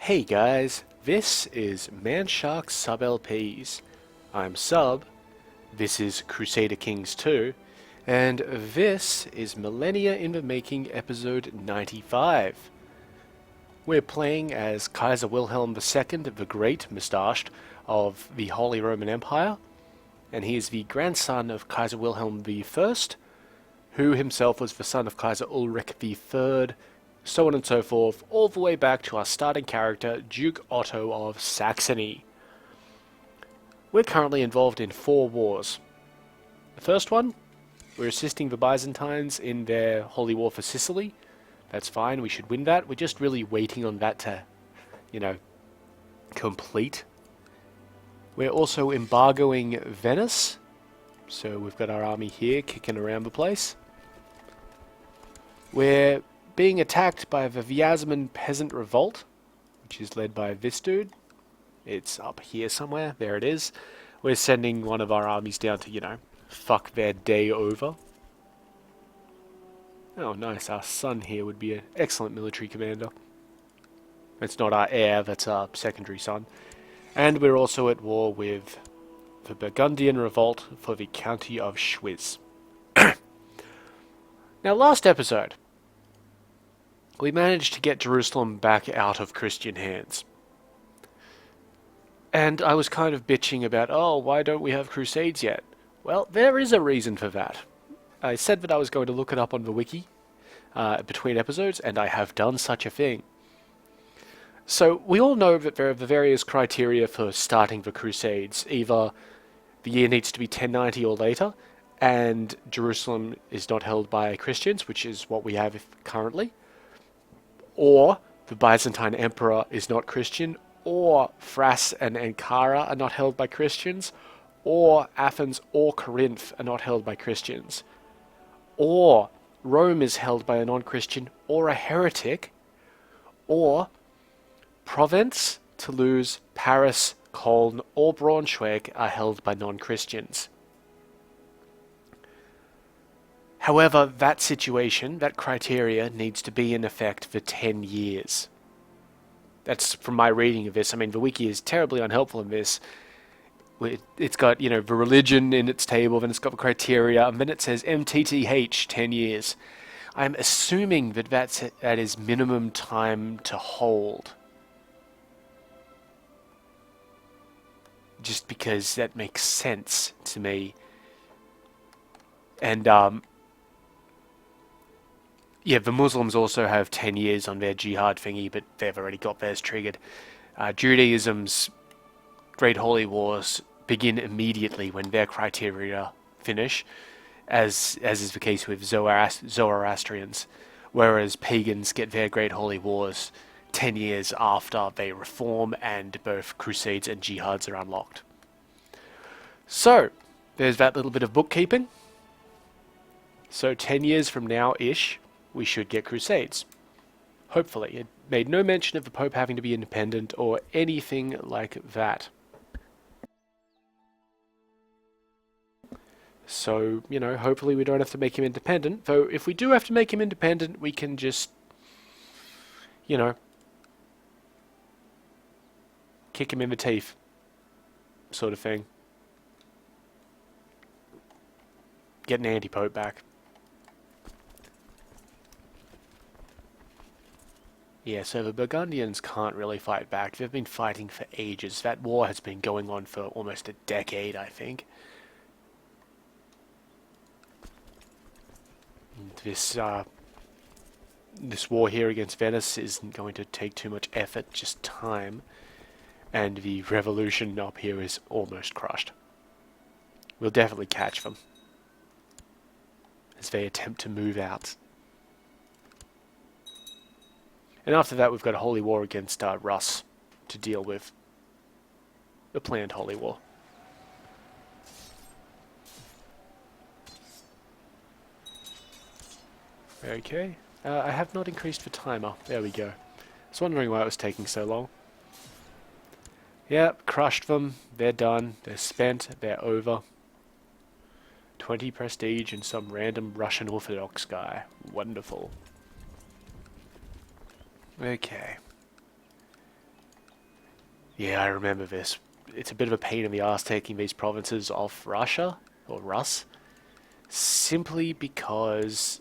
Hey guys, this is Manshark Sub LPs. I'm Sub, this is Crusader Kings II, and this is Millennia in the Making episode 95. We're playing as Kaiser Wilhelm II, the Great, mustached, of the Holy Roman Empire, and he is the grandson of Kaiser Wilhelm I, who himself was the son of Kaiser Ulrich III, so on and so forth, all the way back to our starting character, Duke Otto of Saxony. We're currently involved in 4 wars. The first one, we're assisting the Byzantines in their holy war for Sicily. That's fine, we should win that. We're just really waiting on that to, complete. We're also embargoing Venice, so we've got our army here kicking around the place. We're being attacked by the Vyazman Peasant Revolt, which is led by this dude. It's up here somewhere. There it is. We're sending one of our armies down to, fuck their day over. Oh, nice. Our son here would be an excellent military commander. It's not our heir, that's our secondary son. And we're also at war with the Burgundian Revolt for the county of Schwyz. Now, last episode, we managed to get Jerusalem back out of Christian hands. And I was kind of bitching about, oh, why don't we have crusades yet? Well, there is a reason for that. I said that I was going to look it up on the wiki between episodes, and I have done such a thing. So, we all know that there are the various criteria for starting the crusades. Either the year needs to be 1090 or later, and Jerusalem is not held by Christians, which is what we have currently. Or the Byzantine Emperor is not Christian, or Thrace and Ankara are not held by Christians, or Athens or Corinth are not held by Christians, or Rome is held by a non-Christian or a heretic, or Provence, Toulouse, Paris, Cologne, or Braunschweig are held by non-Christians. However, that situation, that criteria, needs to be in effect for 10 years. That's from my reading of this. I mean, the wiki is terribly unhelpful in this. It's got, the religion in its table, then it's got the criteria, and then it says MTTH, 10 years. I'm assuming that that is minimum time to hold. Just because that makes sense to me. And, yeah, the Muslims also have 10 years on their jihad thingy, but they've already got theirs triggered. Judaism's Great Holy Wars begin immediately when their criteria finish, as is the case with Zoroastrians, whereas pagans get their Great Holy Wars 10 years after they reform and both crusades and jihads are unlocked. So, there's that little bit of bookkeeping. So 10 years from now-ish, we should get crusades. Hopefully. It made no mention of the Pope having to be independent or anything like that. So, hopefully we don't have to make him independent. Though, if we do have to make him independent, we can just, kick him in the teeth. Sort of thing. Get an anti-Pope back. Yeah, so the Burgundians can't really fight back. They've been fighting for ages. That war has been going on for almost a decade, I think. This war here against Venice isn't going to take too much effort, just time. And the revolution up here is almost crushed. We'll definitely catch them as they attempt to move out. And after that, we've got a holy war against Rus to deal with. The planned holy war. Okay. I have not increased the timer. There we go. I was wondering why it was taking so long. Yep, crushed them. They're done. They're spent. They're over. 20 prestige and some random Russian Orthodox guy. Wonderful. Okay. Yeah, I remember this. It's a bit of a pain in the ass taking these provinces off Russia, or Rus, simply because...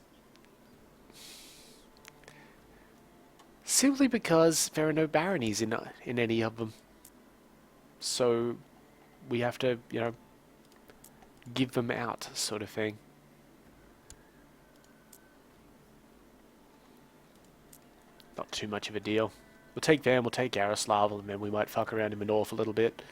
Simply because there are no baronies in any of them. So we have to, give them out, sort of thing. Not too much of a deal. We'll take them, we'll take Yaroslavl, and then we might fuck around in the north a little bit.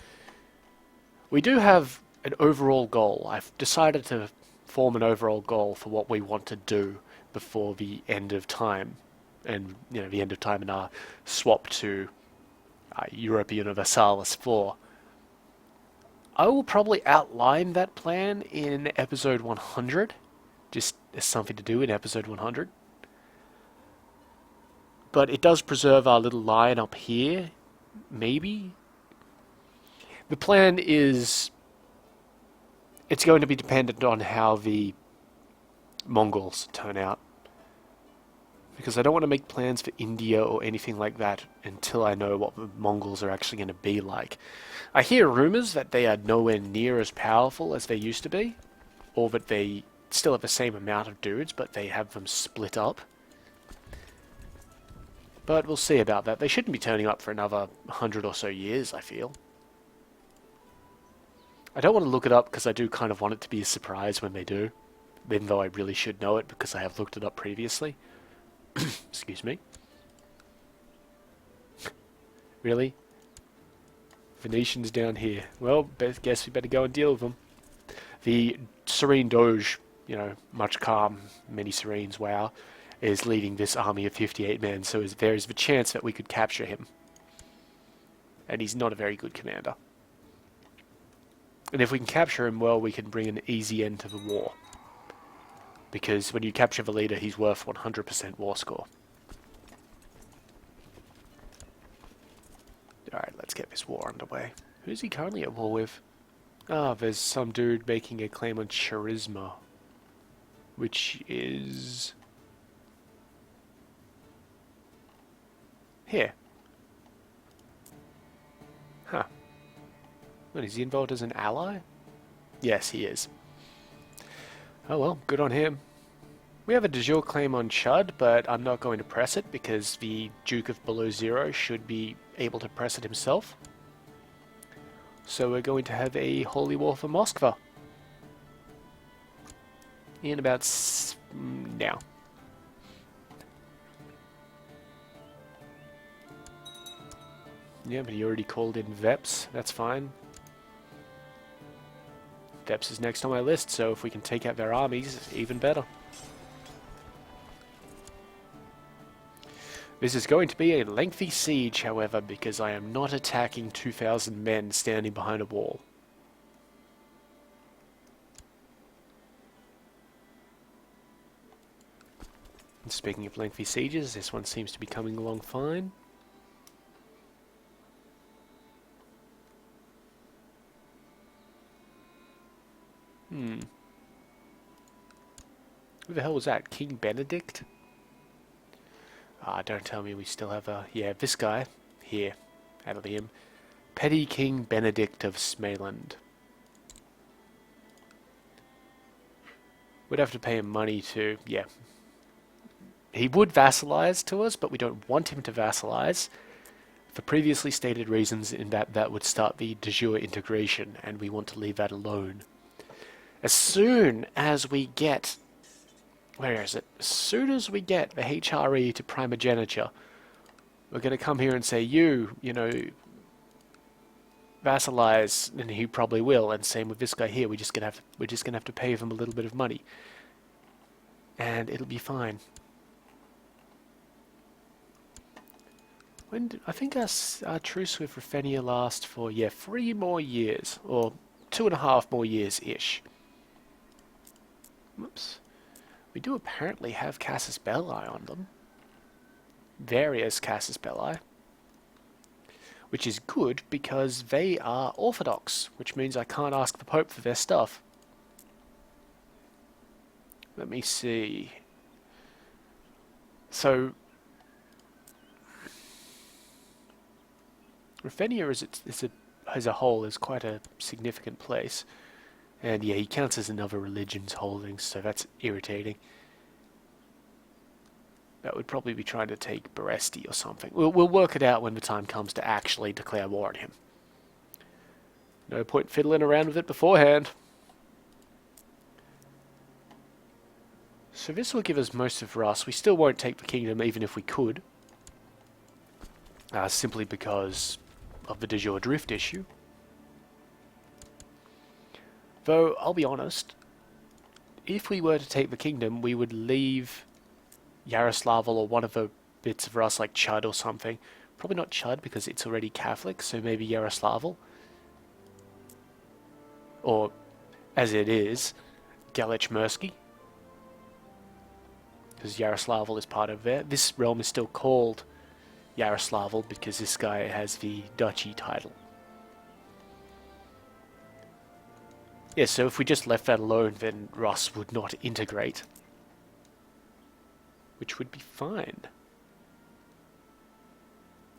We do have an overall goal. I've decided to form an overall goal for what we want to do before the end of time. And, the end of time in our swap to Europa Universalis 4. I will probably outline that plan in episode 100, just as something to do in episode 100. But it does preserve our little line up here, maybe. The plan is, it's going to be dependent on how the Mongols turn out. Because I don't want to make plans for India or anything like that until I know what the Mongols are actually going to be like. I hear rumors that they are nowhere near as powerful as they used to be, or that they still have the same amount of dudes, but they have them split up. But we'll see about that. They shouldn't be turning up for another 100 or so years, I feel. I don't want to look it up because I do kind of want it to be a surprise when they do, even though I really should know it because I have looked it up previously. Excuse me. Really? Venetians down here. Well, guess we better go and deal with them. The Serene Doge, much calm, many Serenes, wow, is leading this army of 58 men, so there is the chance that we could capture him. And he's not a very good commander. And if we can capture him, well, we can bring an easy end to the war. Because when you capture the leader, he's worth 100% war score. Alright, let's get this war underway. Who's he currently at war with? Ah, there's some dude making a claim on charisma. Which is... here. Huh. What, is he involved as an ally? Yes, he is. Oh well, good on him. We have a de jure claim on Chud, but I'm not going to press it because the Duke of Below Zero should be able to press it himself. So we're going to have a holy war for Moskva. In about now. Yeah, but he already called in Veps. That's fine. Veps is next on my list, so if we can take out their armies, even better. This is going to be a lengthy siege, however, because I am not attacking 2,000 men standing behind a wall. And speaking of lengthy sieges, this one seems to be coming along fine. Who the hell was that? King Benedict? Ah, don't tell me we still have a... yeah, this guy. Here. That'll be him. Petty King Benedict of Smaland. We'd have to pay him money to... yeah. He would vassalize to us, but we don't want him to vassalize. For previously stated reasons in that would start the de jure integration, and we want to leave that alone. As soon as we get... where is it? As soon as we get the HRE to primogeniture, we're going to come here and say, you vassalize, and he probably will. And same with this guy here. We're just gonna have to pay him a little bit of money, and it'll be fine. I think our truce with Ruthenia lasts for 3 more years, or 2.5 more years ish. Whoops. We do apparently have Casus Belli on them. Various Casus Belli. Which is good because they are Orthodox, which means I can't ask the Pope for their stuff. Let me see. So... Millennia as a whole is quite a significant place. And yeah, he counts as another religion's holdings, so that's irritating. That would probably be trying to take Beresti or something. We'll work it out when the time comes to actually declare war on him. No point fiddling around with it beforehand. So this will give us most of Rus. We still won't take the kingdom even if we could. Simply because of the de jure drift issue. Though, I'll be honest, if we were to take the kingdom, we would leave Yaroslavl or one of the bits of Rus, like Chud or something. Probably not Chud, because it's already Catholic, so maybe Yaroslavl. Or, as it is, Galach-Mursky. Because Yaroslavl is part of there. This realm is still called Yaroslavl because this guy has the duchy title. Yeah, so if we just left that alone, then Rus would not integrate. Which would be fine.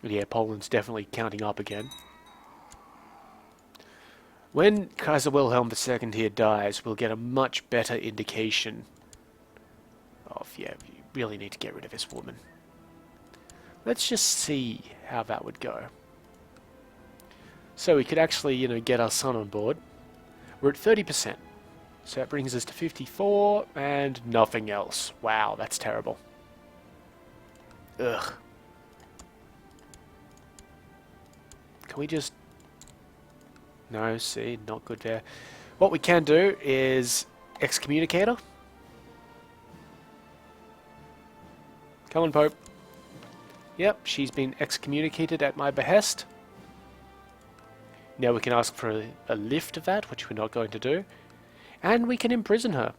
But yeah, Poland's definitely counting up again. When Kaiser Wilhelm II here dies, we'll get a much better indication of, yeah, you really need to get rid of this woman. Let's just see how that would go. So we could actually, get our son on board. We're at 30%. So that brings us to 54 and nothing else. Wow, that's terrible. Ugh. Can we just... No, see, not good there. What we can do is excommunicate her. Come on, Pope. Yep, she's been excommunicated at my behest. Now we can ask for a lift of that, which we're not going to do. And we can imprison her.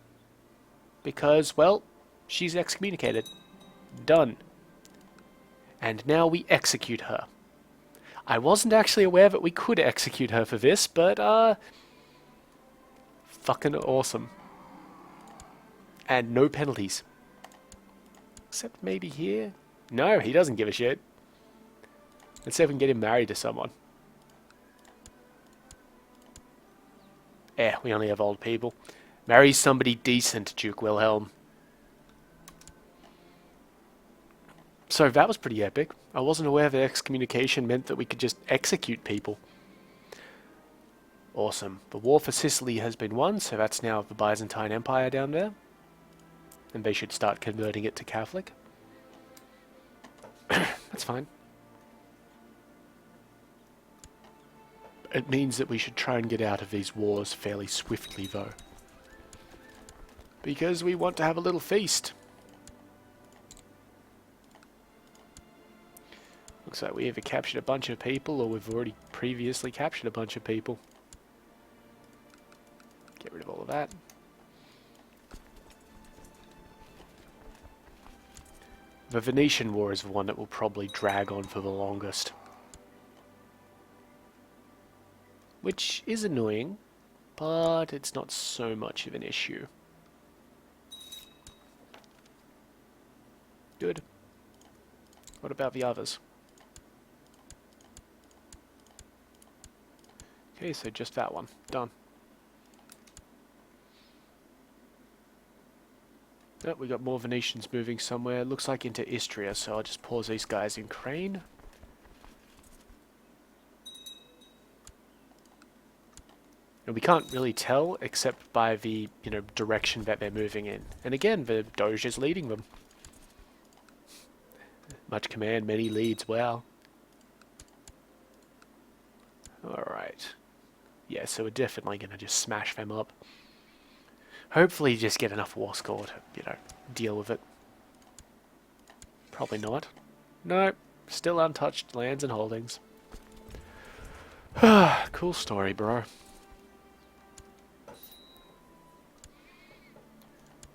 Because, well, she's excommunicated. Done. And now we execute her. I wasn't actually aware that we could execute her for this, but, fucking awesome. And no penalties. Except maybe here? No, he doesn't give a shit. Let's see if we can get him married to someone. We only have old people. Marry somebody decent, Duke Wilhelm. So that was pretty epic. I wasn't aware that excommunication meant that we could just execute people. Awesome. The war for Sicily has been won, so that's now the Byzantine Empire down there. And they should start converting it to Catholic. That's fine. It means that we should try and get out of these wars fairly swiftly, though. Because we want to have a little feast. Looks like we either captured a bunch of people or we've already previously captured a bunch of people. Get rid of all of that. The Venetian War is the one that will probably drag on for the longest. Which is annoying, but it's not so much of an issue. Good. What about the others? Okay, so just that one. Done. Oh, we got more Venetians moving somewhere. Looks like into Istria, so I'll just pause these guys in Crane. And we can't really tell except by the, direction that they're moving in. And again, the Doge is leading them. Much command, many leads, wow. Alright. Yeah, so we're definitely going to just smash them up. Hopefully just get enough war score to, deal with it. Probably not. No, still untouched lands and holdings. Cool story, bro.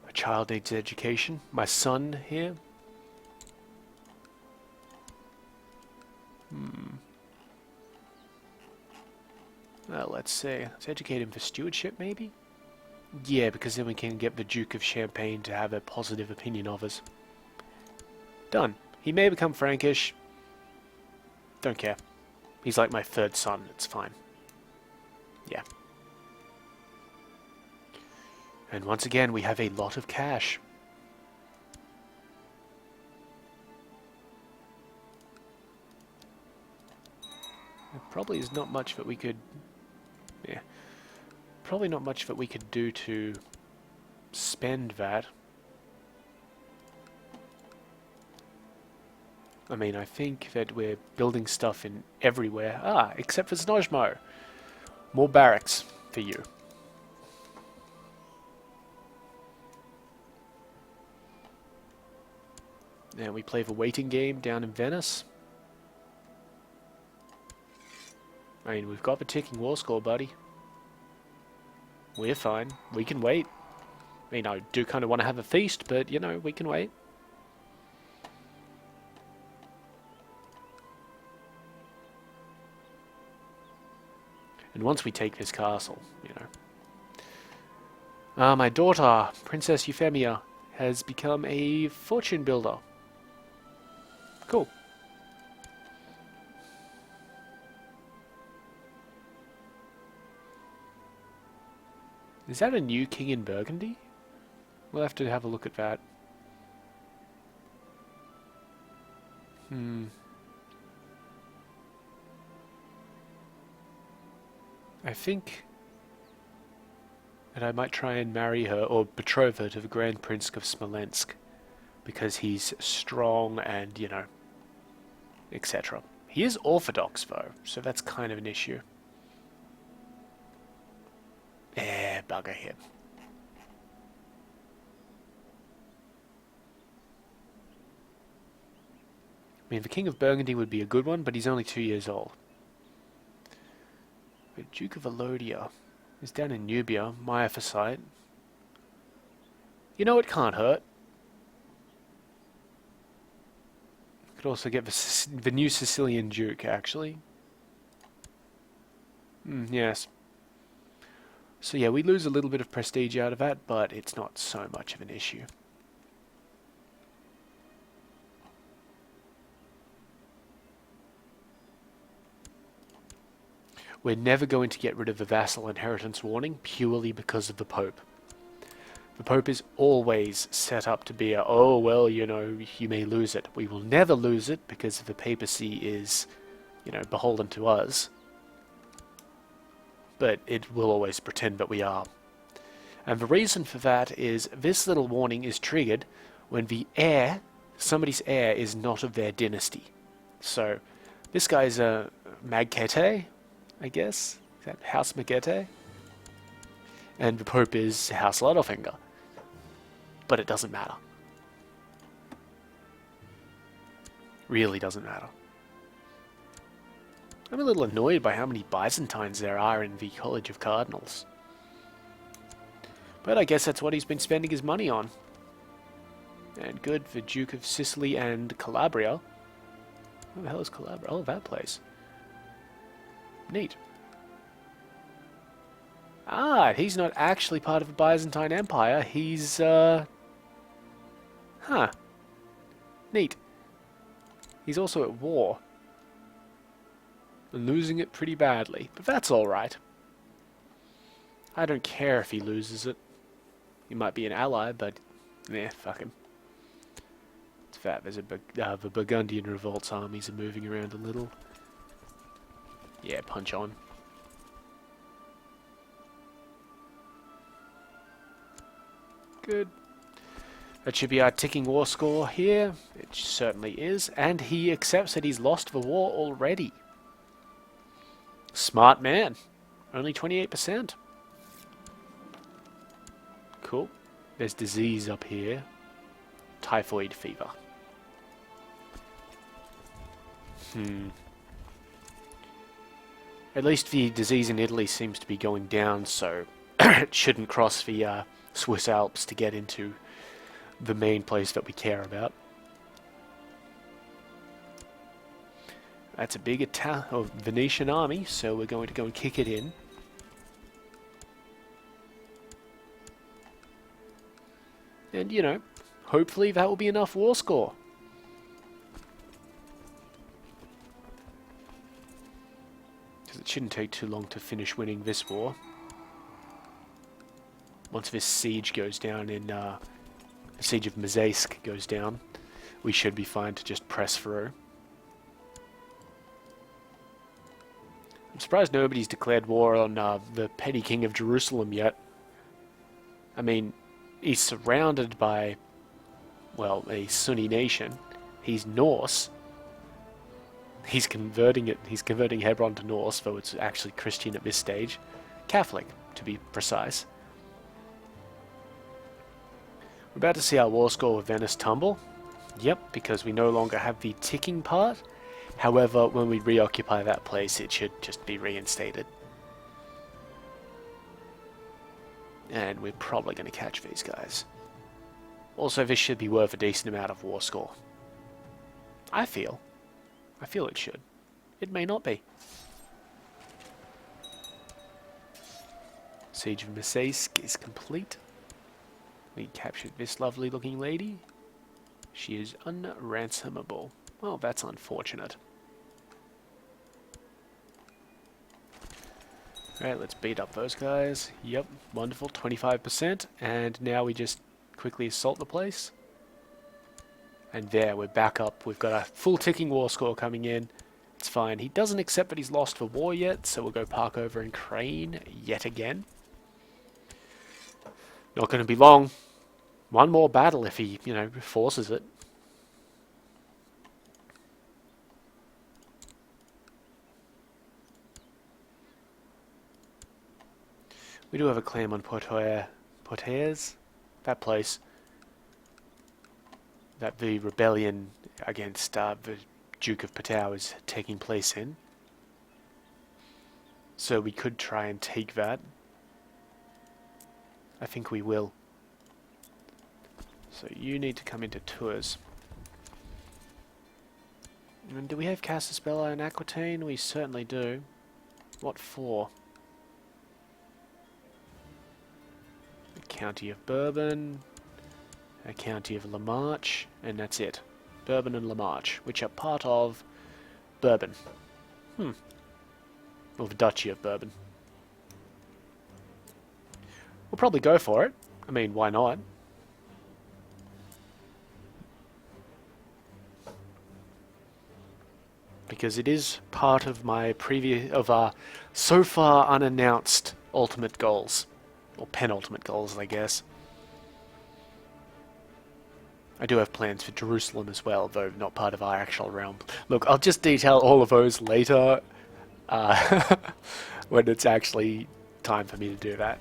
A child needs education. My son here. Well, let's see. Let's educate him for stewardship, maybe? Yeah, because then we can get the Duke of Champagne to have a positive opinion of us. Done. He may become Frankish. Don't care. He's like my third son, it's fine. Yeah. And once again, we have a lot of cash. There probably is not much that we could... Yeah. Probably not much that we could do to spend that. I mean, I think that we're building stuff in everywhere. Ah, except for Snozmo. More barracks for you. Now we play the waiting game down in Venice. I mean, we've got the ticking war score, buddy. We're fine. We can wait. I mean, I do kind of want to have a feast, but, you know, we can wait. And once we take this castle, you know. My daughter, Princess Euphemia, has become a fortune builder. Cool. Is that a new king in Burgundy? We'll have to have a look at that. I think that I might try and marry her or betroth her to the Grand Prince of Smolensk because he's strong and, you know, etc. He is Orthodox though, so that's kind of an issue. Bugger him. I mean, the King of Burgundy would be a good one, but he's only 2 years old. The Duke of Alodia is down in Nubia, Myophyite. You know, it can't hurt. Could also get the new Sicilian Duke, actually. Yes. So yeah, we lose a little bit of prestige out of that, but it's not so much of an issue. We're never going to get rid of the vassal inheritance warning purely because of the Pope. The Pope is always set up to be a, oh, well, you know, you may lose it. We will never lose it because the papacy is, you know, beholden to us. But it will always pretend that we are. And the reason for that is this little warning is triggered when the heir, somebody's heir, is not of their dynasty. So, this guy's a Magkete, I guess? Is that House Magkete? And the Pope is House Littlefinger. But it doesn't matter. Really doesn't matter. I'm a little annoyed by how many Byzantines there are in the College of Cardinals. But I guess that's what he's been spending his money on. And good for Duke of Sicily and Calabria. Where the hell is Calabria? Oh, that place. Neat. Ah, he's not actually part of the Byzantine Empire. He's, Neat. He's also at war. And losing it pretty badly. But that's alright. I don't care if he loses it. He might be an ally, but... fuck him. It's fat. There's the Burgundian Revolt's armies are moving around a little. Yeah, punch on. Good. That should be our ticking war score here. It certainly is. And he accepts that he's lost the war already. Smart man. Only 28%. Cool. There's disease up here. Typhoid fever. At least the disease in Italy seems to be going down, so it shouldn't cross the Swiss Alps to get into the main place that we care about. That's a big Venetian army, so we're going to go and kick it in. And, you know, hopefully that will be enough war score. It shouldn't take too long to finish winning this war. Once this siege goes down in, the siege of Mazaisk goes down, we should be fine to just press through. I'm surprised nobody's declared war on the petty king of Jerusalem yet. I mean, he's surrounded by, well, a Sunni nation. He's Norse. He's converting Hebron to Norse, though it's actually Christian at this stage. Catholic, to be precise. We're about to see our war score with Venice tumble. Yep, because we no longer have the ticking part. However, when we reoccupy that place, it should just be reinstated. And we're probably going to catch these guys. Also, this should be worth a decent amount of war score. I feel it should. It may not be. Siege of Mazaisk is complete. We captured this lovely looking lady. She is unransomable. Well, that's unfortunate. Alright, let's beat up those guys. Yep, wonderful, 25%. And now we just quickly assault the place. And there, we're back up. We've got a full ticking war score coming in. It's fine. He doesn't accept that he's lost the war yet, so we'll go park over in Crane yet again. Not going to be long. One more battle if he, forces it. We do have a claim on Poitiers, that place. That the rebellion against the Duke of Poitou is taking place in. So we could try and take that. I think we will. So you need to come into Tours. And do we have Casaspella and Aquitaine? We certainly do. What for? The County of Bourbon, a County of La Marche, and that's it. Bourbon and La Marche, which are part of Bourbon. Or the Duchy of Bourbon. We'll probably go for it. I mean, why not? Because it is part of my so far unannounced ultimate goals. Or penultimate goals, I guess. I do have plans for Jerusalem as well, though not part of our actual realm. Look, I'll just detail all of those later, when it's actually time for me to do that.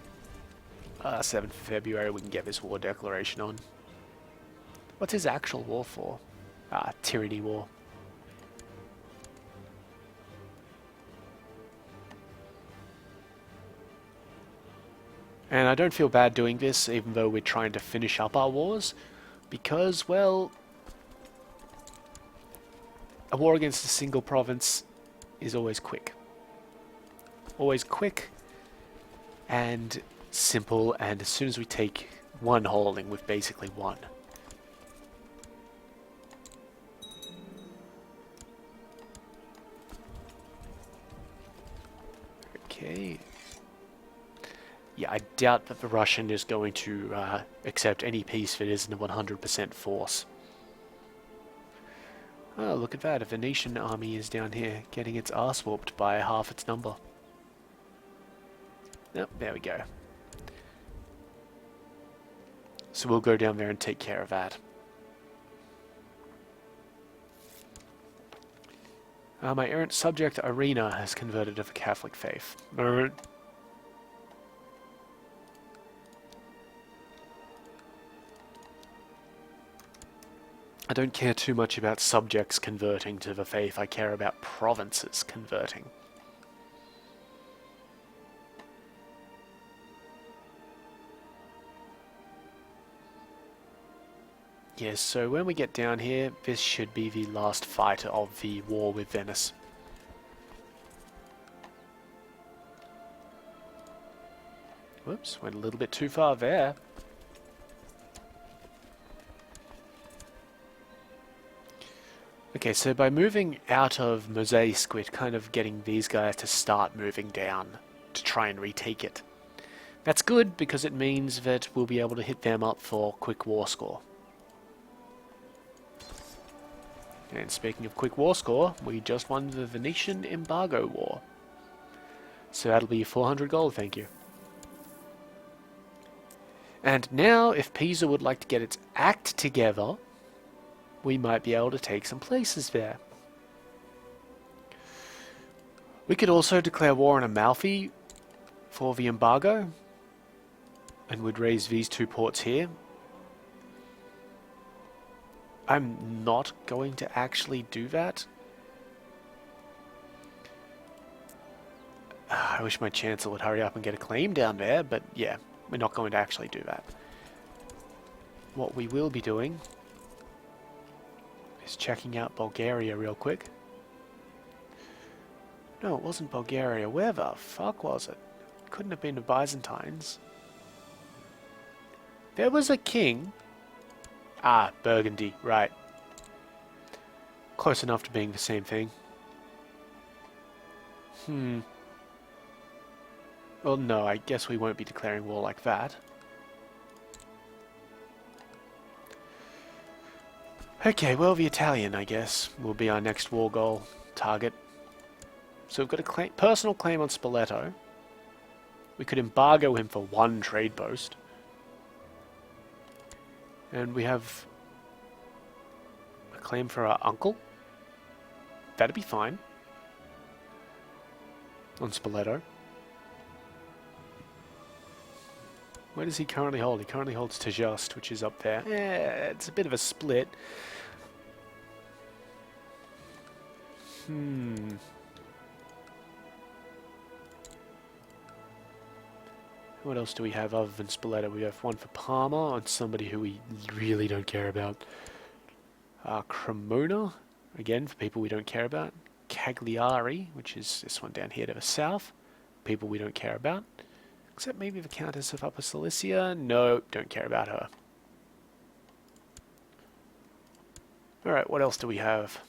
7th of February, we can get this war declaration on. What's his actual war for? Tyranny war. And I don't feel bad doing this, even though we're trying to finish up our wars, because, well, a war against a single province is always quick. Always quick and simple, and as soon as we take one holding, we've basically won. Okay. Yeah, I doubt that the Russian is going to accept any peace that isn't a 100% force. Oh, look at that. A Venetian army is down here getting its arse whooped by half its number. Yep, there we go. So we'll go down there and take care of that. My errant subject, Irina, has converted to the Catholic faith. I don't care too much about subjects converting to the faith, I care about provinces converting. Yes, so when we get down here, this should be the last fight of the war with Venice. Whoops, went a little bit too far there. Okay, so by moving out of Mosaic, we're kind of getting these guys to start moving down to try and retake it. That's good because it means that we'll be able to hit them up for quick war score. And speaking of quick war score, we just won the Venetian embargo war. So that'll be 400 gold, thank you. And now, if Pisa would like to get its act together, we might be able to take some places there. We could also declare war on Amalfi for the embargo, and would raise these two ports here. I'm not going to actually do that. I wish my Chancellor would hurry up and get a claim down there, but yeah, we're not going to actually do that. What we will be doing is checking out Bulgaria real quick. No, it wasn't Bulgaria. Where the fuck was it? Couldn't have been the Byzantines. There was a king. Ah, Burgundy, right. Close enough to being the same thing. Well, no, I guess we won't be declaring war like that. Okay, well, the Italian, I guess, will be our next war goal target. So we've got a personal claim on Spoleto. We could embargo him for one trade post. And we have a claim for our uncle. That'd be fine. On Spoleto. Where does he currently hold? He currently holds Tajust, which is up there. Yeah, it's a bit of a split. What else do we have other than Spoleto? We have one for Parma on somebody who we really don't care about. Cremona, again, for people we don't care about. Cagliari, which is this one down here to the south. People we don't care about. Except maybe the Countess of Upper Cilicia. No, don't care about her. Alright, what else do we have?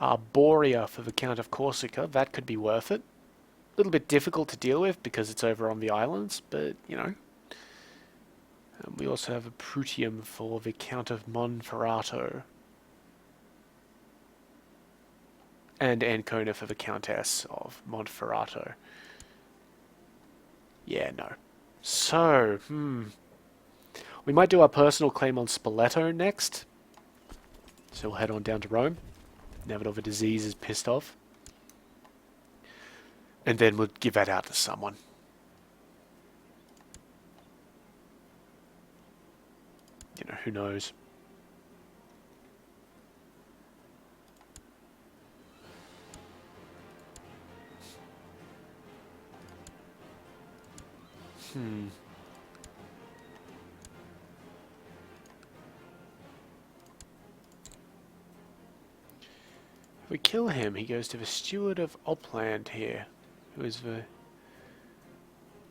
Arborea for the Count of Corsica. That could be worth it. A little bit difficult to deal with because it's over on the islands, but, you know. We also have a Prutium for the Count of Monferrato. And Ancona for the Countess of Monferrato. Yeah, no. So, we might do our personal claim on Spoleto next. So we'll head on down to Rome. Now that all the disease is pissed off. And then we'll give that out to someone. You know, who knows? If we kill him, he goes to the Steward of Opland here, who is the...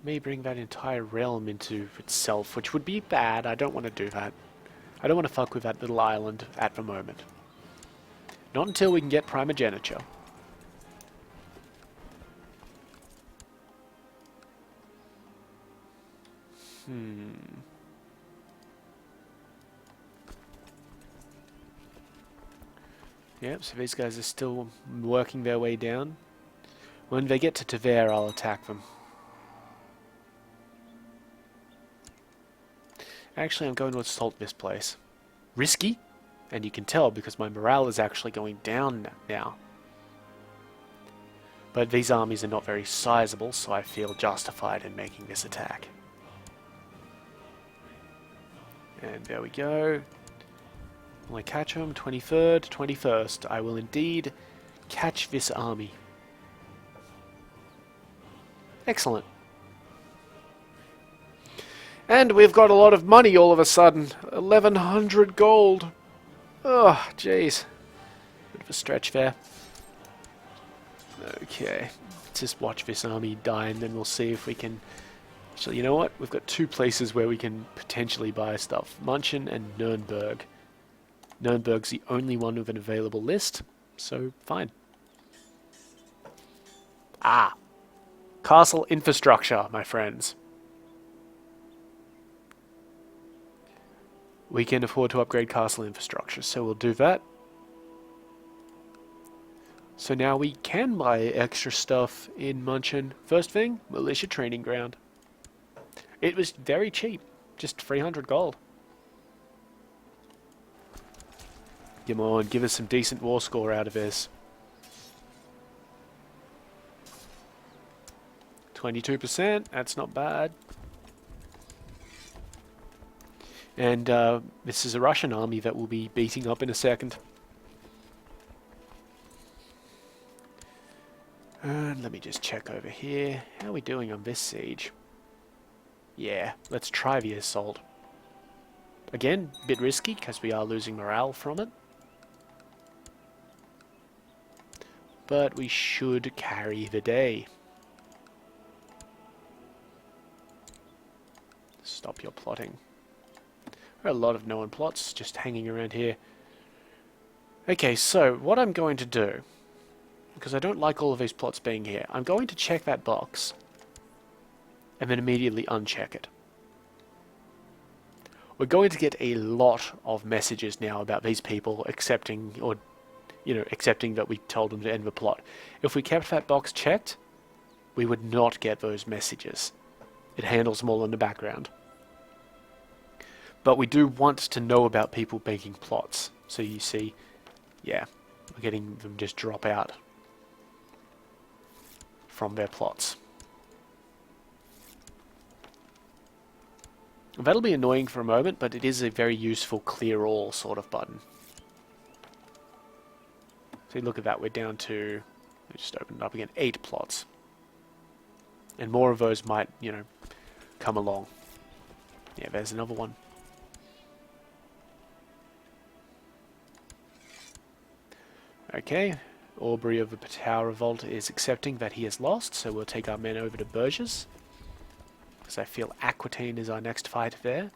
may bring that entire realm into itself, which would be bad. I don't want to do that. I don't want to fuck with that little island at the moment. Not until we can get primogeniture. Yep, so these guys are still working their way down. When they get to Tver, I'll attack them. Actually, I'm going to assault this place. Risky, and you can tell because my morale is actually going down now. But these armies are not very sizable, so I feel justified in making this attack. And there we go. Will I catch him? 23rd, 21st. I will indeed catch this army. Excellent. And we've got a lot of money all of a sudden. 1,100 gold. Oh, jeez. Bit of a stretch there. Okay. Let's just watch this army die and then we'll see if we can So you know what? We've got two places where we can potentially buy stuff. Munchen and Nuremberg. Nuremberg's the only one with an available list, so fine. Ah! Castle infrastructure, my friends. We can afford to upgrade castle infrastructure, so we'll do that. So now we can buy extra stuff in Munchen. First thing, militia training ground. It was very cheap, just 300 gold. Come on, give us some decent war score out of this. 22%, that's not bad. And this is a Russian army that we'll be beating up in a second. And let me just check over here. How are we doing on this siege? Yeah, let's try the assault. Again, a bit risky because we are losing morale from it. But we should carry the day. Stop your plotting. There are a lot of no-one plots just hanging around here. Okay, so what I'm going to do, because I don't like all of these plots being here, I'm going to check that box and then immediately uncheck it. We're going to get a lot of messages now about these people accepting, or accepting that we told them to end the plot. If we kept that box checked, we would not get those messages. It handles them all in the background. But we do want to know about people making plots. So you see, yeah, we're getting them just drop out from their plots. That'll be annoying for a moment, but it is a very useful clear all sort of button. So look at that, we're down to, we just opened up again, 8 plots. And more of those might, come along. Yeah, there's another one. Okay, Aubrey of the Patau Revolt is accepting that he has lost, so we'll take our men over to Bourges. Because I feel Aquitaine is our next fight there.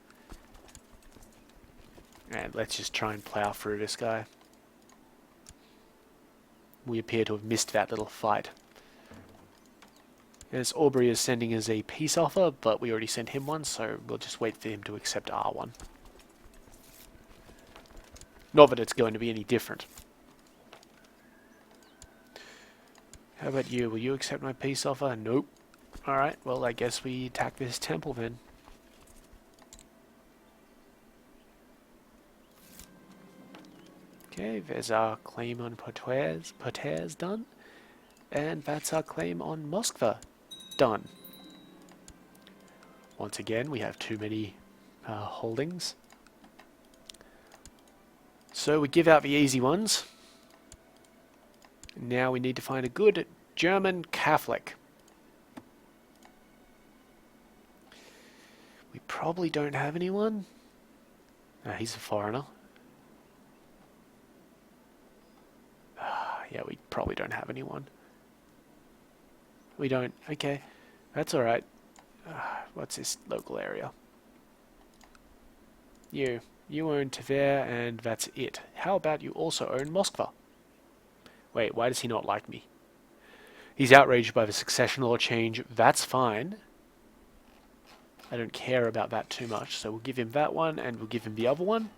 And let's just try and plow through this guy. We appear to have missed that little fight. As Aubrey is sending us a peace offer, but we already sent him one, so we'll just wait for him to accept our one. Not that it's going to be any different. How about you? Will you accept my peace offer? Nope. Alright, well I guess we attack this temple then. Okay, there's our claim on Poitiers done. And that's our claim on Moskva done. Once again, we have too many holdings. So we give out the easy ones. Now we need to find a good German Catholic. We probably don't have anyone. He's a foreigner. Yeah, we probably don't have anyone. We don't. Okay, that's alright. What's this local area? You own Tver, and that's it. How about you also own Moskva? Wait, why does he not like me? He's outraged by the succession law change. That's fine. I don't care about that too much, so we'll give him that one, and we'll give him the other one.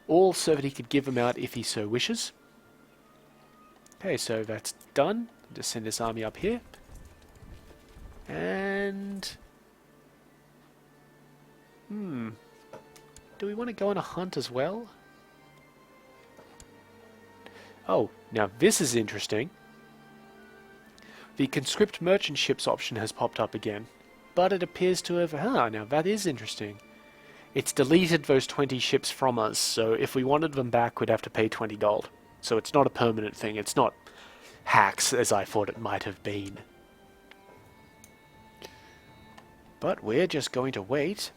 All so that he could give them out if he so wishes. Okay, so that's done. Just send this army up here. And... do we want to go on a hunt as well? Oh, now this is interesting. The conscript merchant ships option has popped up again. But it appears to have... now that is interesting. It's deleted those 20 ships from us, so if we wanted them back, we'd have to pay 20 gold. So it's not a permanent thing. It's not hacks, as I thought it might have been. But we're just going to wait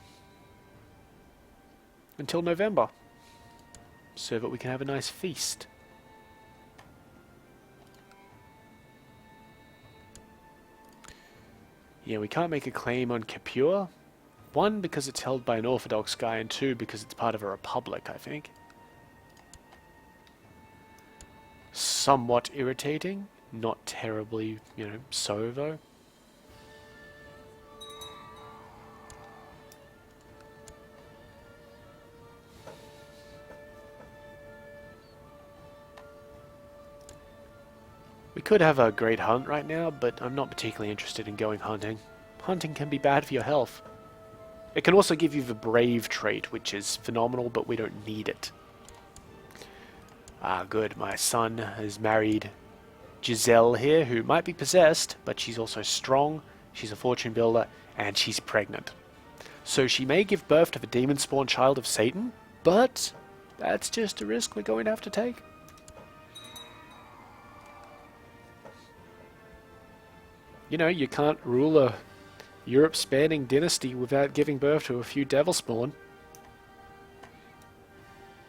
until November, so that we can have a nice feast. Yeah, we can't make a claim on Capua. One, because it's held by an Orthodox guy, and two, because it's part of a republic, I think. Somewhat irritating. Not terribly, so though. We could have a great hunt right now, but I'm not particularly interested in going hunting. Hunting can be bad for your health. It can also give you the brave trait, which is phenomenal, but we don't need it. Ah, good. My son has married Giselle here, who might be possessed, but she's also strong, she's a fortune builder, and she's pregnant. So she may give birth to the demon-spawned child of Satan, but that's just a risk we're going to have to take. You can't rule a Europe-spanning dynasty without giving birth to a few devil spawn.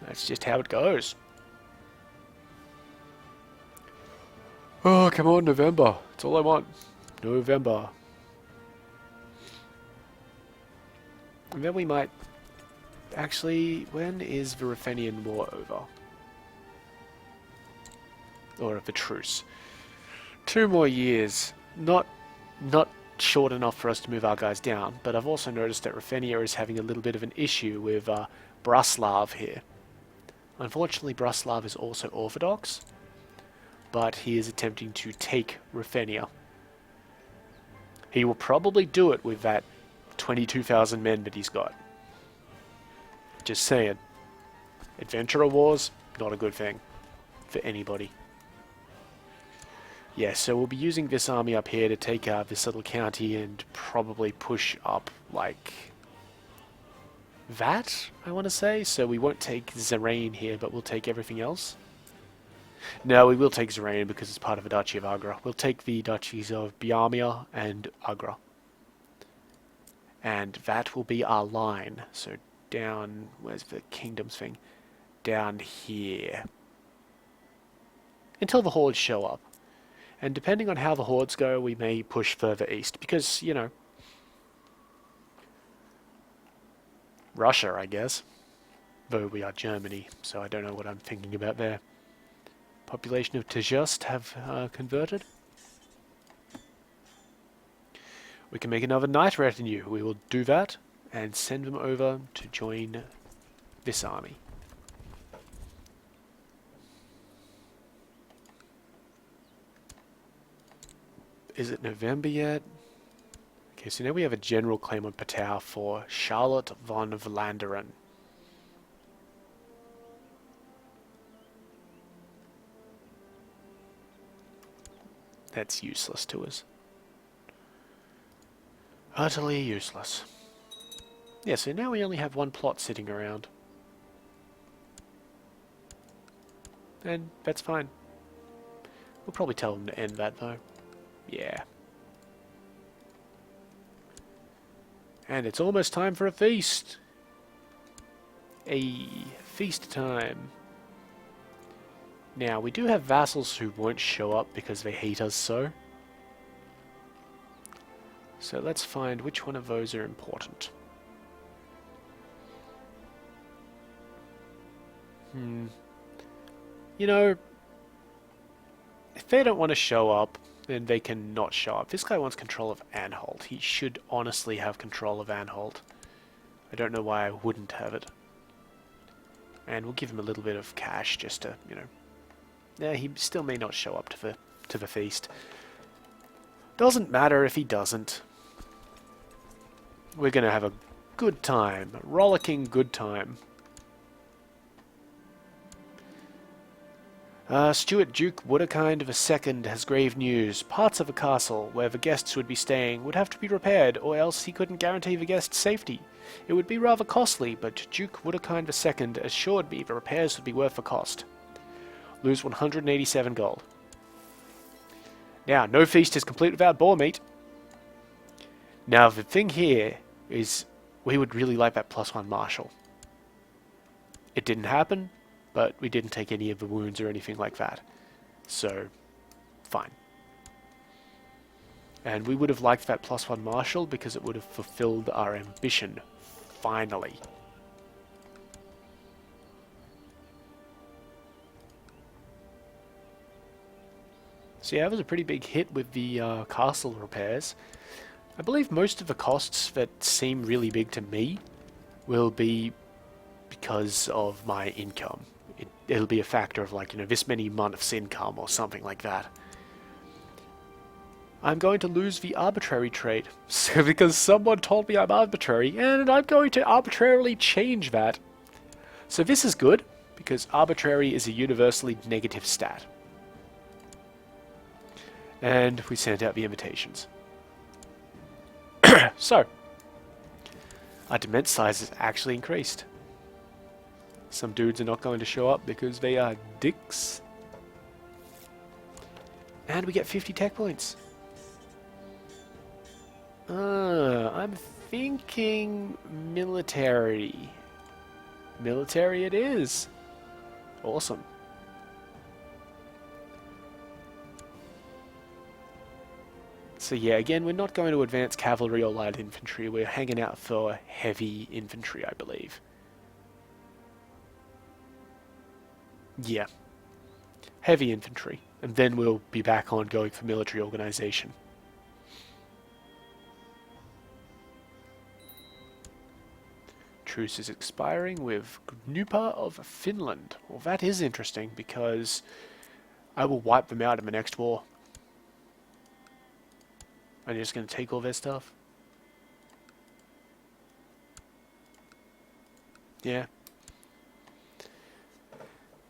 That's just how it goes. Oh, come on, November. That's all I want. November. And then we might... Actually, when is the Ruthenian War over? Or the truce? 2 more years. Not short enough for us to move our guys down, but I've also noticed that Ruthenia is having a little bit of an issue with Bruslav here. Unfortunately, Bruslav is also Orthodox, but he is attempting to take Ruthenia. He will probably do it with that 22,000 men that he's got. Just saying. Adventurer wars, not a good thing for anybody. Yeah, so we'll be using this army up here to take this little county and probably push up like that, I want to say. So we won't take Zerain here, but we'll take everything else. No, we will take Zerain because it's part of the Duchy of Agra. We'll take the duchies of Biamia and Agra. And that will be our line. So down, where's the kingdoms thing? Down here. Until the hordes show up. And depending on how the hordes go, we may push further east. Because, Russia, I guess. Though we are Germany, so I don't know what I'm thinking about there. Population of Tejust have converted. We can make another knight retinue. We will do that and send them over to join this army. Is it November yet? Okay, so now we have a general claim on Patau for Charlotte von Vlanderen. That's useless to us. Utterly useless. Yeah, so now we only have 1 plot sitting around. And that's fine. We'll probably tell them to end that though. Yeah. And it's almost time for a feast. A feast time. Now, we do have vassals who won't show up because they hate us so. So let's find which one of those are important. If they don't want to show up, then they can not show up. This guy wants control of Anhalt. He should honestly have control of Anhalt. I don't know why I wouldn't have it. And we'll give him a little bit of cash just to, Yeah, he still may not show up to the feast. Doesn't matter if he doesn't. We're gonna have a good time. A rollicking good time. Stuart Duke Wooderkind II has grave news. Parts of the castle where the guests would be staying would have to be repaired, or else he couldn't guarantee the guests' safety. It would be rather costly, but Duke Wooderkind II assured me the repairs would be worth the cost. Lose 187 gold. Now, no feast is complete without boar meat. Now, the thing here is we would really like that +1 marshal. It didn't happen, but we didn't take any of the wounds or anything like that. So, fine. And we would have liked that +1 martial because it would have fulfilled our ambition. Finally. So yeah, that was a pretty big hit with the castle repairs. I believe most of the costs that seem really big to me will be because of my income. It'll be a factor of like, this many months income or something like that. I'm going to lose the arbitrary trait, so because someone told me I'm arbitrary, and I'm going to arbitrarily change that. So this is good, because arbitrary is a universally negative stat. And we sent out the invitations. So, our dement size has actually increased. Some dudes are not going to show up because they are dicks. And we get 50 tech points. I'm thinking military. Military it is. Awesome. So yeah, again, we're not going to advance cavalry or light infantry. We're hanging out for heavy infantry, I believe. Yeah. Heavy infantry. And then we'll be back on going for military organization. Truce is expiring with Gnupa of Finland. Well, that is interesting because I will wipe them out in the next war. I'm just going to take all their stuff. Yeah.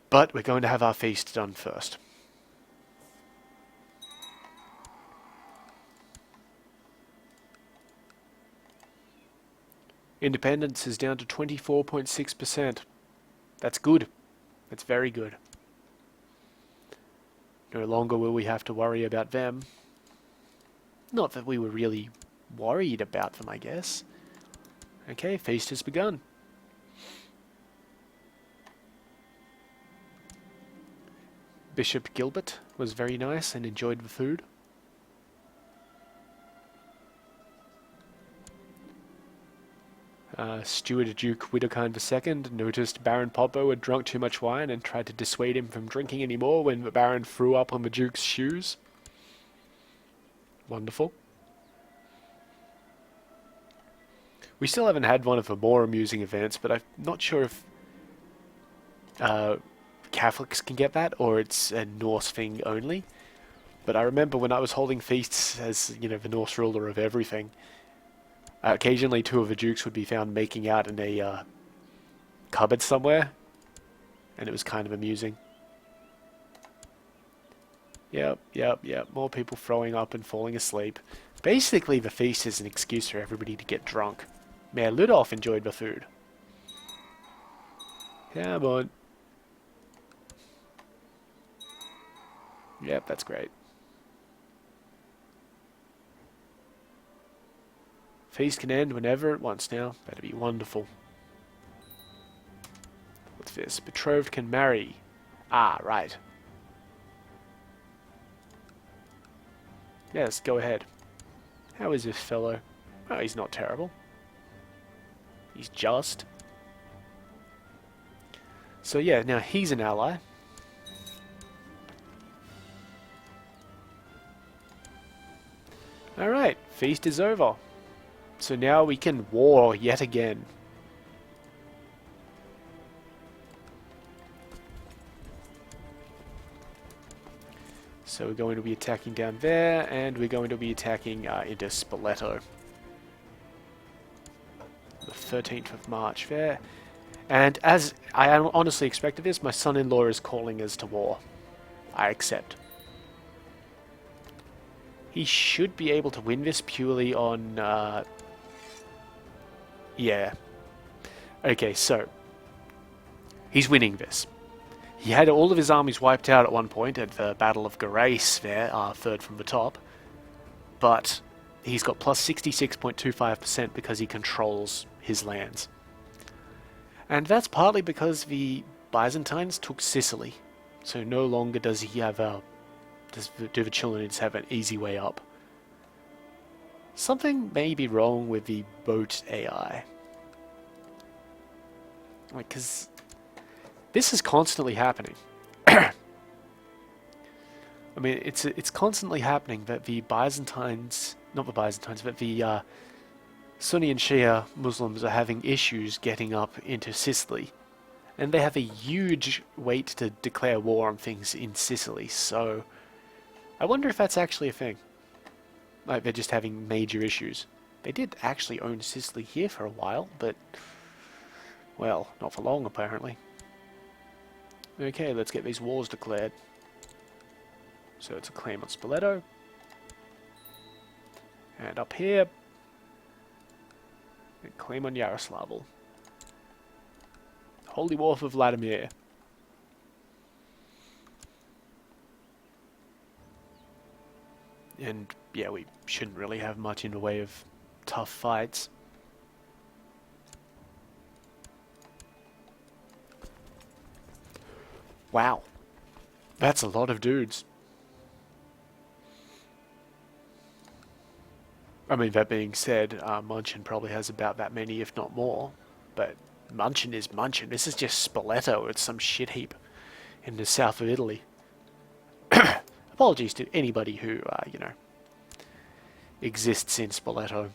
But we're going to have our feast done first. Independence is down to 24.6%. That's good. That's very good. No longer will we have to worry about them. Not that we were really worried about them, I guess. Okay, feast has begun. Bishop Gilbert was very nice and enjoyed the food. Steward Duke Widukind II noticed Baron Poppo had drunk too much wine and tried to dissuade him from drinking anymore when the Baron threw up on the Duke's shoes. Wonderful. We still haven't had one of the more amusing events, but I'm not sure if Catholics can get that or it's a Norse thing only. But I remember when I was holding feasts as, the Norse ruler of everything, occasionally two of the dukes would be found making out in a cupboard somewhere, and it was kind of amusing. Yep. More people throwing up and falling asleep. Basically, the feast is an excuse for everybody to get drunk. Mayor Ludolf enjoyed the food. Come on. Yep, that's great. Feast can end whenever it wants now. That'd be wonderful. What's this? Betrothed can marry. Ah, right. Yes, go ahead. How is this fellow? Oh, he's not terrible. He's just. So yeah, now he's an ally. Alright, feast is over. So now we can war yet again. So we're going to be attacking down there, and we're going to be attacking into Spoleto. The 13th of March there. And as I honestly expected this, my son-in-law is calling us to war. I accept. He should be able to win this purely on... yeah. Okay, so... he's winning this. He had all of his armies wiped out at one point at the Battle of Grace there, third from the top. But he's got plus 66.25% because he controls his lands. And that's partly because the Byzantines took Sicily. So no longer does he have do the Chilonids have an easy way up. Something may be wrong with the boat AI. Like, because this is constantly happening. I mean, it's constantly happening that the Byzantines, not the Byzantines, but the Sunni and Shia Muslims are having issues getting up into Sicily. And they have a huge weight to declare war on things in Sicily, so I wonder if that's actually a thing. Like, they're just having major issues. They did actually own Sicily here for a while, but, well, not for long, apparently. Okay, let's get these wars declared. So it's a claim on Spoleto. And up here, a claim on Yaroslavl. Holy War for Vladimir. And yeah, we shouldn't really have much in the way of tough fights. Wow. That's a lot of dudes. I mean, that being said, Munchin probably has about that many, if not more. But Munchin is Munchin. This is just Spoleto. It's some shit heap in the south of Italy. Apologies to anybody who, you know, exists in Spoleto.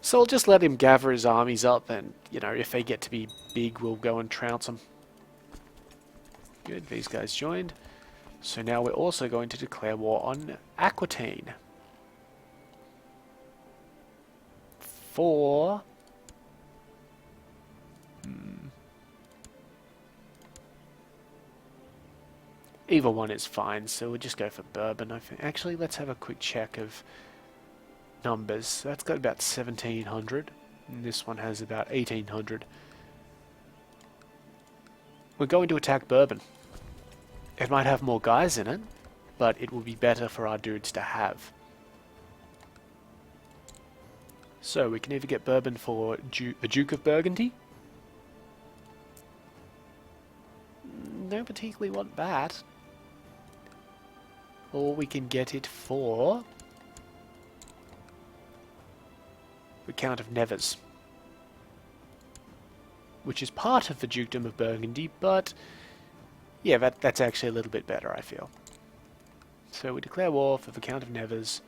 So I'll just let him gather his armies up, and, you know, if they get to be big, we'll go and trounce them. Good, these guys joined. So now we're also going to declare war on Aquitaine. For... Either one is fine, so we'll just go for Bourbon, I think. Actually, let's have a quick check of numbers. So that's got about 1,700, and this one has about 1,800. We're going to attack Bourbon. It might have more guys in it, but it will be better for our dudes to have. So we can either get Bourbon for the Duke of Burgundy. Don't particularly want that. Or we can get it for the Count of Nevers, which is part of the Dukedom of Burgundy, but yeah, that's actually a little bit better, I feel. So we declare war for the Count of Nevers.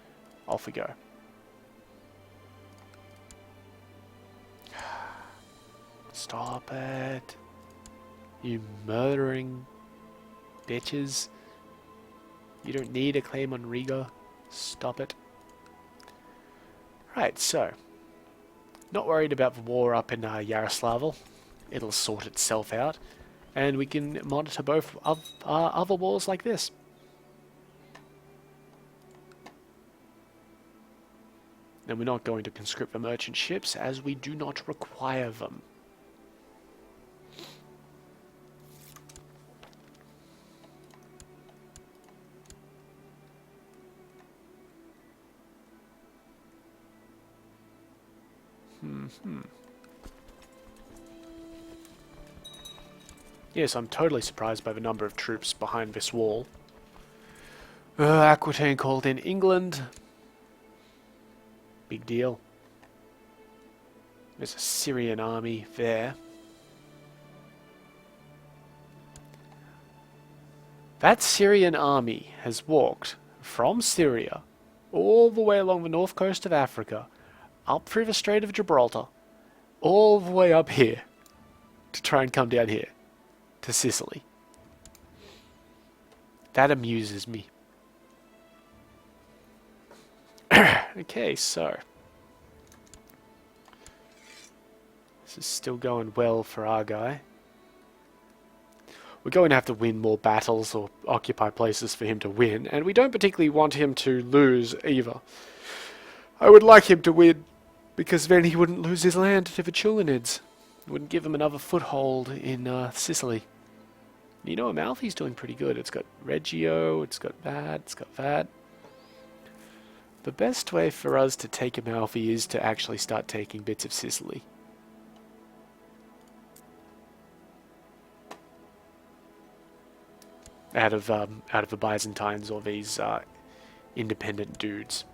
Off we go. Stop it. You murdering bitches. You don't need a claim on Riga. Stop it. Right, so. Not worried about the war up in Yaroslavl. It'll sort itself out. And we can monitor both of other wars like this. And we're not going to conscript the merchant ships, as we do not require them. Yes, I'm totally surprised by the number of troops behind this wall. Aquitaine called in England. Big deal. There's a Syrian army there. That Syrian army has walked from Syria all the way along the north coast of Africa, up through the Strait of Gibraltar, all the way up here to try and come down here to Sicily. That amuses me. Okay, so this is still going well for our guy. We're going to have to win more battles or occupy places for him to win, and we don't particularly want him to lose either. I would like him to win, because then he wouldn't lose his land to the Chulanids. It wouldn't give him another foothold in Sicily. You know, Amalfi's doing pretty good. It's got Reggio, it's got that, it's got that. The best way for us to take Amalfi is to actually start taking bits of Sicily. Out of the Byzantines or these independent dudes.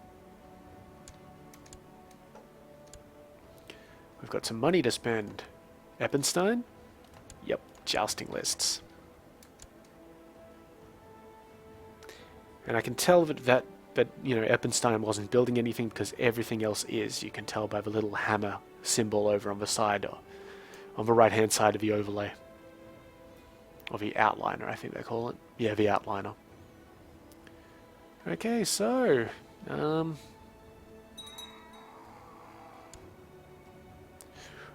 We've got some money to spend. Eppenstein? Yep, jousting lists. And I can tell that you know, Eppenstein wasn't building anything because everything else is. You can tell by the little hammer symbol over on the side, or on the right-hand side of the overlay. Or the outliner, I think they call it. Yeah, the outliner. Okay, so...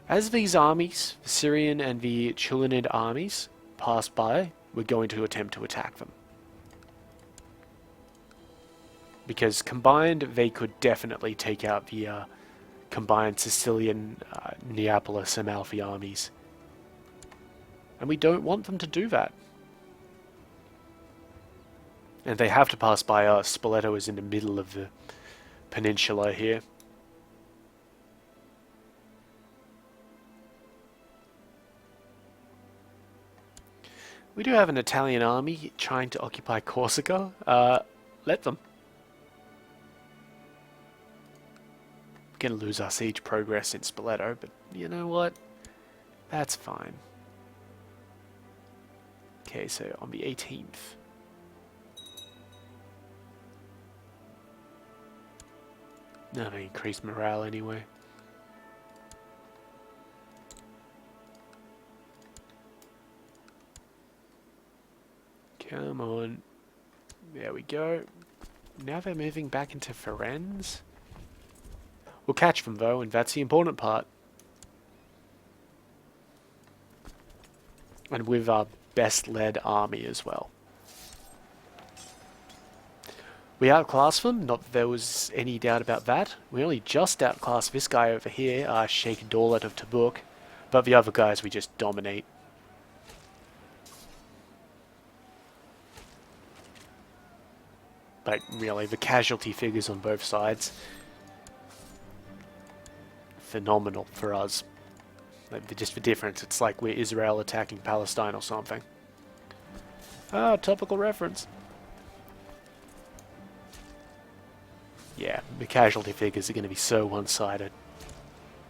as these armies, the Syrian and the Chulinid armies, pass by, we're going to attempt to attack them. Because combined, they could definitely take out the combined Sicilian, Neapolis, Amalfi armies. And we don't want them to do that. And they have to pass by us. Spoleto is in the middle of the peninsula here. We do have an Italian army trying to occupy Corsica. Let them. We're going to lose our siege progress in Spoleto, but you know what? That's fine. Okay, so on the 18th. No, they increased morale anyway. Come on. There we go. Now they're moving back into Firenze. We'll catch them though, and that's the important part. And with our best led army as well. We outclassed them, not that there was any doubt about that. We only just outclassed this guy over here, Sheikh Daulat of Tabuk. But the other guys we just dominate. But really, the casualty figures on both sides, phenomenal for us. Like, just the difference, it's like we're Israel attacking Palestine or something. Ah, topical reference. Yeah, the casualty figures are going to be so one-sided.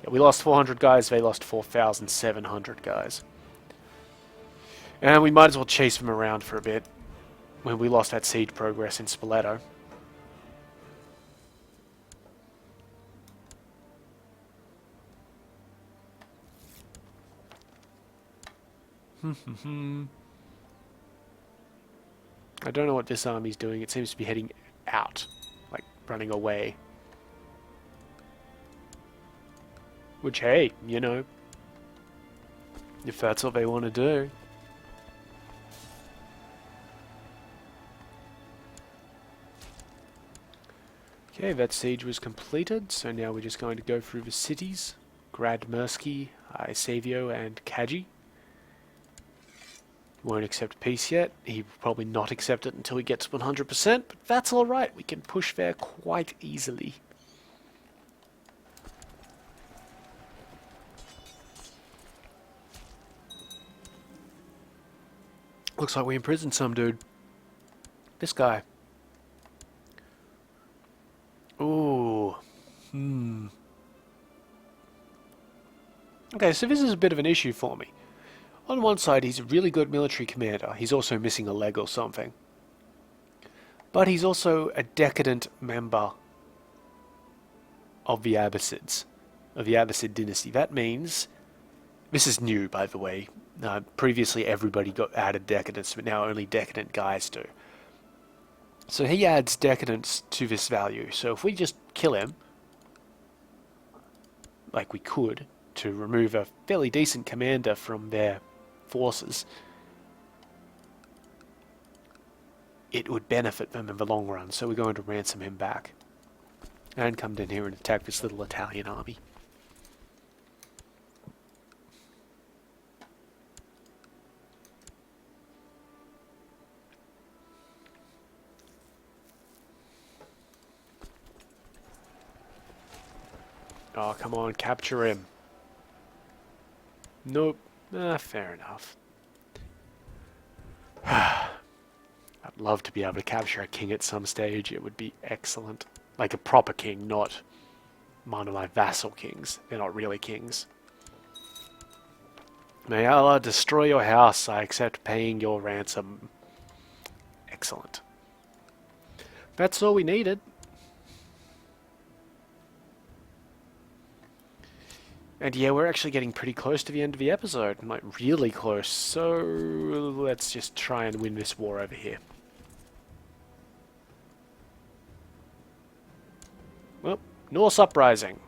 Yeah, we lost 400 guys, they lost 4,700 guys. And we might as well chase them around for a bit, when we lost that siege progress in Spoleto. I don't know what this army's doing. It seems to be heading out, like running away. Which, hey, you know, if that's what they want to do. Okay, that siege was completed, so now we're just going to go through the cities. Gradmersky, Isavio, and Kaji. Won't accept peace yet. He will probably not accept it until he gets 100%, but that's alright. We can push there quite easily. Looks like we imprisoned some dude. This guy. Ooh. Okay, so this is a bit of an issue for me. On one side, he's a really good military commander. He's also missing a leg or something. But he's also a decadent member of the Abbasids, of the Abbasid dynasty. That means, this is new, by the way. Previously, everybody got added decadence, but now only decadent guys do. So he adds decadence to this value. So if we just kill him, like we could, to remove a fairly decent commander from their forces, it would benefit them in the long run. So we're going to ransom him back. And come down here and attack this little Italian army. Oh, come on, capture him. Nope. Fair enough. I'd love to be able to capture a king at some stage. It would be excellent. Like a proper king, not one of my vassal kings. They're not really kings. May Allah destroy your house. I accept paying your ransom. Excellent. That's all we needed. And yeah, we're actually getting pretty close to the end of the episode. Like, really close. So, let's just try and win this war over here. Well, Norse Uprising.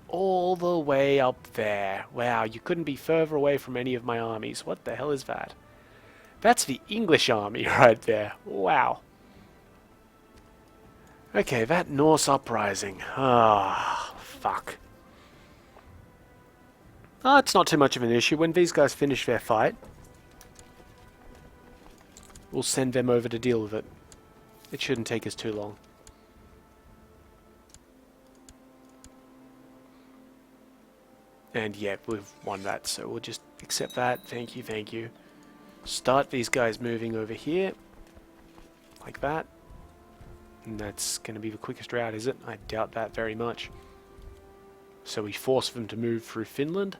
All the way up there. Wow, you couldn't be further away from any of my armies. What the hell is that? That's the English army right there. Wow. Okay, that Norse Uprising. Ah, fuck. Ah, it's not too much of an issue. When these guys finish their fight, we'll send them over to deal with it. It shouldn't take us too long. And yeah, we've won that, so we'll just accept that. Thank you, thank you. Start these guys moving over here. Like that. And that's going to be the quickest route, is it? I doubt that very much. So we force them to move through Finland.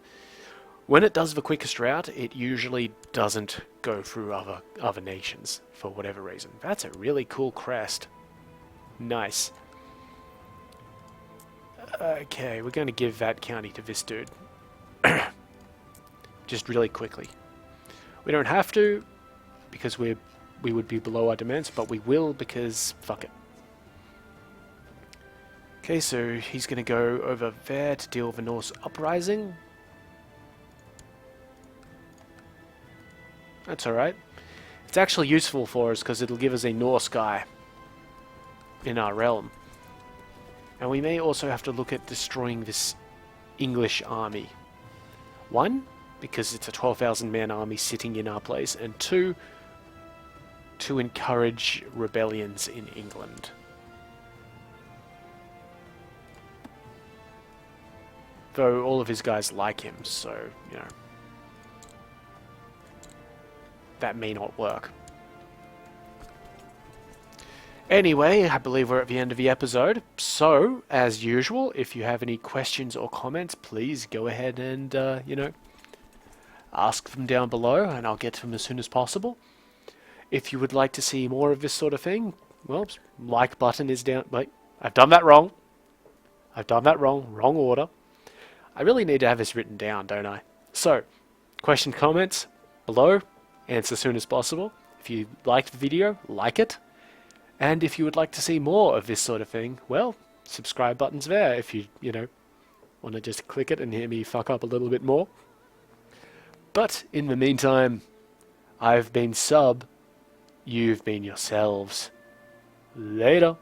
When it does the quickest route, it usually doesn't go through other nations, for whatever reason. That's a really cool crest. Nice. Okay, we're going to give that county to this dude. Just really quickly. We don't have to, because we would be below our demands, but we will because fuck it. Okay, so he's going to go over there to deal with the Norse Uprising. That's alright. It's actually useful for us because it'll give us a Norse guy in our realm. And we may also have to look at destroying this English army. One, because it's a 12,000 man army sitting in our place, and two, to encourage rebellions in England. Though all of his guys like him, so, you know, that may not work. Anyway, I believe we're at the end of the episode. So, as usual, if you have any questions or comments, please go ahead and, you know, ask them down below, and I'll get to them as soon as possible. If you would like to see more of this sort of thing, well, like button is down. Wait, I've done that wrong. I've done that wrong. Wrong order. I really need to have this written down, don't I? So, question, comments below. Answer as soon as possible. If you liked the video, like it. And if you would like to see more of this sort of thing, well, subscribe button's there if you know, want to just click it and hear me fuck up a little bit more. But in the meantime, I've been Sub, you've been yourselves. Later.